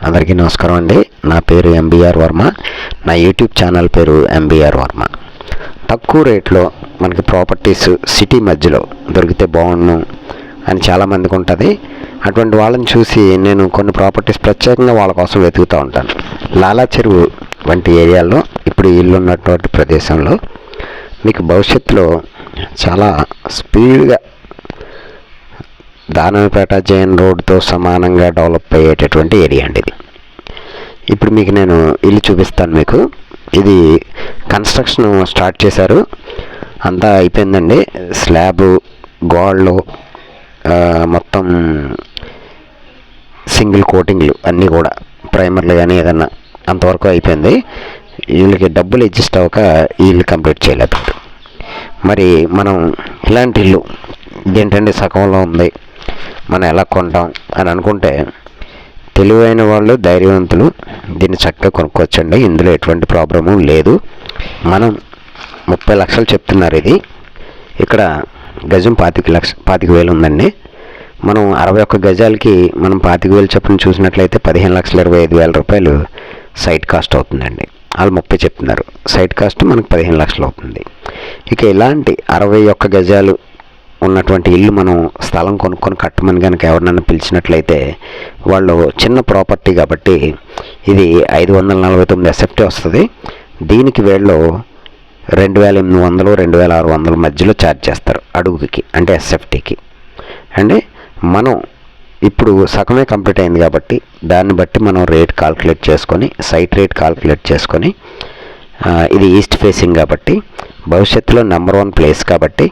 అందరికీ నమస్కారం అండి. నా పేరు ఎంబీఆర్ వర్మ. నా యూట్యూబ్ ఛానల్ పేరు ఎంబీఆర్ వర్మ. తక్కువ రేట్లో మనకి ప్రాపర్టీస్ సిటీ మధ్యలో దొరికితే బాగుండు అని చాలామందికి ఉంటుంది. అటువంటి వాళ్ళని చూసి నేను కొన్ని ప్రాపర్టీస్ ప్రత్యేకంగా వాళ్ళ కోసం వెతుకుతూ ఉంటాను. లాలా చెరువు వంటి ఏరియాలో ఇప్పుడు ఇల్లు ఉన్నటువంటి ప్రదేశంలో మీకు భవిష్యత్తులో చాలా స్పీడ్గా దానవపేట జైన్ రోడ్తో సమానంగా డెవలప్ అయ్యేటటువంటి ఏరియా అండి ఇది. ఇప్పుడు మీకు నేను ఇల్లు చూపిస్తాను. మీకు ఇది కన్స్ట్రక్షన్ స్టార్ట్ చేశారు, అంతా అయిపోయిందండి. స్లాబ్, గోడలు, మొత్తం సింగిల్ కోటింగ్లు అన్నీ కూడా ప్రైమర్లు కానీ ఏదన్నా అంతవరకు అయిపోయింది. వీళ్ళకి డబ్బులు అడ్జస్ట్ అవ్వక ఈ ఇల్లు కంప్లీట్ చేయలేదు. మరి మనం ఇలాంటి ఇల్లు ఇదేంటంటే సగంలో ఉంది, మనం ఎలా కొంటాం అని అనుకుంటే తెలివైన వాళ్ళు, ధైర్యవంతులు దీన్ని చక్కగా కొనుక్కోవచ్చండి. ఇందులో ఎటువంటి ప్రాబ్లము లేదు. మనం 30 లక్షలు చెప్తున్నారు. ఇది ఇక్కడ గజం 25,000 ఉందండి. మనం 61 గజాలకి మనం 25,000 చొప్పున చూసినట్లయితే 15,25,000 రూపాయలు సైట్ కాస్ట్ అవుతుందండి. వాళ్ళు 30 చెప్తున్నారు, సైట్ కాస్ట్ మనకు 15 లక్షలు అవుతుంది. ఇక ఇలాంటి 61 గజాలు ఉన్నటువంటి ఇల్లు మనం స్థలం కొనుక్కొని కట్టమని కనుక ఎవరినైనా పిలిచినట్లయితే వాళ్ళు చిన్న ప్రాపర్టీ కాబట్టి ఇది 549 ఎస్ఎఫ్టీ వస్తుంది. దీనికి వీళ్ళు 2,800, 2,600 మధ్యలో ఛార్జ్ చేస్తారు అడుగుకి, అంటే ఎస్ఎఫ్టీకి. అంటే మనం ఇప్పుడు సగమే కంప్లీట్ అయింది కాబట్టి దాన్ని బట్టి మనం రేట్ కాల్కులేట్ చేసుకొని, సైట్ రేట్ కాల్కులేట్ చేసుకొని, ఇది ఈస్ట్ ఫేసింగ్ కాబట్టి భవిష్యత్తులో నెంబర్ 1 ప్లేస్ కాబట్టి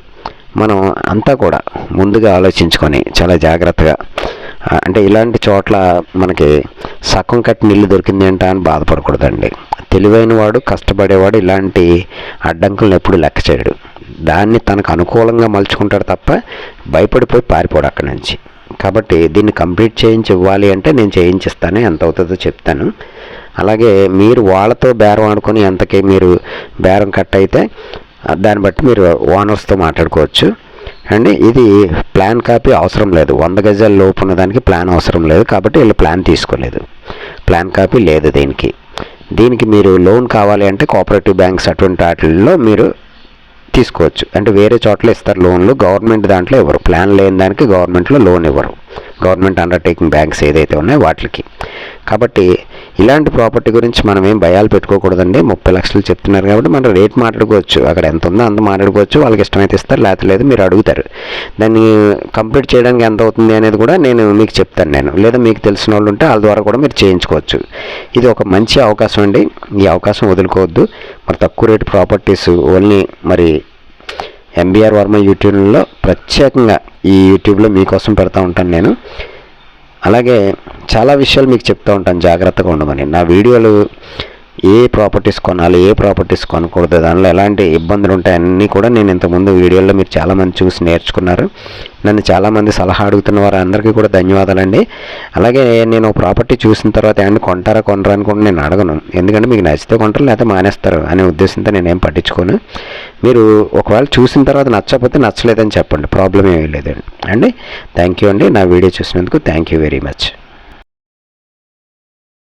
మనం అంతా కూడా ముందుగా ఆలోచించుకొని చాలా జాగ్రత్తగా, అంటే ఇలాంటి చోట్ల మనకి సగం కట్టిన ఇల్లు దొరికింది అంట అని బాధపడకూడదండి. తెలివైన వాడు, కష్టపడేవాడు ఇలాంటి అడ్డంకులను ఎప్పుడు లెక్క చేయడు. దాన్ని తనకు అనుకూలంగా మలుచుకుంటాడు తప్ప భయపడిపోయి పారిపోడు అక్కడి నుంచి. కాబట్టి దీన్ని కంప్లీట్ చేయించి ఇవ్వాలి అంటే నేను చేయించిస్తాను, ఎంత అవుతుందో చెప్తాను. అలాగే మీరు వాళ్ళతో బేరం ఆడుకొని ఎంతకి మీరు బేరం కట్ అయితే దాన్ని బట్టి మీరు ఓనర్స్తో మాట్లాడుకోవచ్చు అండి. ఇది ప్లాన్ కాపీ అవసరం లేదు. 100 గజాల లోపు ఉన్నదానికి ప్లాన్ అవసరం లేదు కాబట్టి వీళ్ళు ప్లాన్ తీసుకోలేదు. ప్లాన్ కాపీ లేదు దీనికి మీరు లోన్ కావాలి అంటే కోఆపరేటివ్ బ్యాంక్స్ అటువంటి వాటిల్లో మీరు తీసుకోవచ్చు. అంటే వేరే చోట్ల ఇస్తారు లోన్లు, గవర్నమెంట్ దాంట్లో ఇవ్వరు. ప్లాన్ లేని దానికి గవర్నమెంట్లో లోన్ ఇవ్వరు. గవర్నమెంట్ అండర్టేకింగ్ బ్యాంక్స్ ఏదైతే ఉన్నాయో వాటికి. కాబట్టి ఇలాంటి ప్రాపర్టీ గురించి మనం ఏం భయాలు పెట్టుకోకూడదండి. 30 లక్షలు చెప్తున్నారు కాబట్టి మనం రేట్ మాట్లాడుకోవచ్చు. అక్కడ ఎంత ఉందో అంత మాట్లాడుకోవచ్చు. వాళ్ళకి ఇష్టమైతే ఇస్తారు, లేకపోతే లేదు. మీరు అడుగుతారు. దాన్ని కంప్లీట్ చేయడానికి ఎంత అవుతుంది అనేది కూడా నేను మీకు చెప్తాను. లేదా మీకు తెలిసిన వాళ్ళు ఉంటే వాళ్ళ ద్వారా కూడా మీరు చేయించుకోవచ్చు. ఇది ఒక మంచి అవకాశం అండి. ఈ అవకాశం వదులుకోవద్దు. మరి తక్కువ రేటు ప్రాపర్టీస్ ఓన్లీ మరి ఎంబీఆర్ వర్మ యూట్యూబ్లో ప్రత్యేకంగా ఈ యూట్యూబ్లో మీకోసం పెడతా ఉంటాను నేను. అలాగే చాలా విషయాలు మీకు చెప్తూ ఉంటాను, జాగ్రత్తగా ఉండమని. నా వీడియోలు ఏ ప్రాపర్టీస్ కొనాలి, ఏ ప్రాపర్టీస్ కొనకూడదు, దానిలో ఎలాంటి ఇబ్బందులు ఉంటాయి అన్నీ కూడా నేను ఇంతకుముందు వీడియోలో మీరు చాలామంది చూసి నేర్చుకున్నారు. నన్ను చాలామంది సలహా అడుగుతున్న వారు అందరికీ కూడా ధన్యవాదాలండి. అలాగే నేను ప్రాపర్టీ చూసిన తర్వాత ఏమన్నా కొంటారా కొనరా అని కూడా నేను అడగను. ఎందుకంటే మీకు నచ్చితే కొంటారు, లేకపోతే మానేస్తారు అనే ఉద్దేశంతో నేనేం పట్టించుకోను. మీరు ఒకవేళ చూసిన తర్వాత నచ్చకపోతే నచ్చలేదని చెప్పండి, ప్రాబ్లం ఏమీ లేదండి. థ్యాంక్ యూ అండి. నా వీడియో చూసినందుకు థ్యాంక్ యూ వెరీ మచ్.